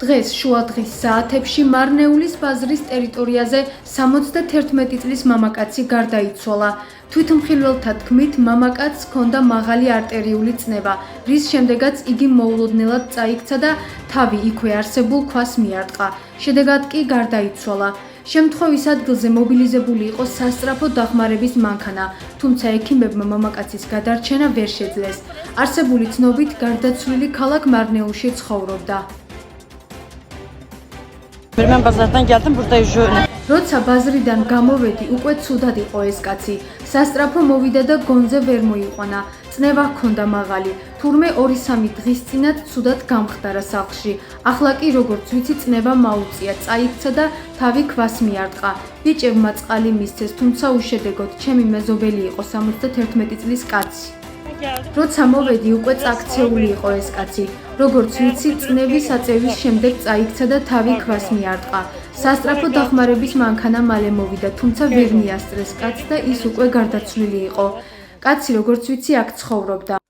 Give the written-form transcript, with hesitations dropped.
დღეს შუადღის საათებში მარნეულის ბაზრის ტერიტორიაზე 71 წლის მამაკაცი გარდაიცვალა. თვითმხილველთა თქმით, მამაკაცს ჰქონდა მაღალი არტერიული წნევა, რის შემდეგაც იგი მოულოდნელად წაიქცა და თავი იქვე არსებულ ქვას მიარტყა. შედეგად კი გარდაიცვალა. შემთხვევის ადგილზე მობილიზებული იყო სასწრაფო დახმარების მანქანა, თუმცა ექიმებმა მამაკაცის გადარჩენა ვერ შეძლეს. არსებული ცნობით, გარდაცვლილი ქალაქ მარნეულში ცხოვრობდა. როცა ბაზრიდან გამოვედი, უკვე ცუდად იყო ეს კაცი. სასწრაფო მოვიდა და გონზე ვერ მოიყვანა. წნევა ჰქონდა მაღალი. თურმე 2-3 დღის წინათ ცუდად გამხდარა სახლში. ახლა კი როგორც ვიცი, წნევა მაუწია, წაიქცა და თავი ქვას მიარტყა. ბიჭებმა წყალი მისცეს, თუმცა უშედეგოდ. ჩემი მეზობელი იყო 71 წლის კაცი. როცა მოვედი, უკვე წაქცეული იყო ეს კაცი. როგორც ვიცი, წნევის აწევის შემდეგ წაიქცა და თავი ქვას მიარტყა. სასწრაფო დახმარების მანქანა მალე მოვიდა, თუმცა ვერ მიასწრეს კაცს და ის უკვე გარდაცვლილი იყო. კაცი, როგორც ვიცი, აქ ცხოვრობდა.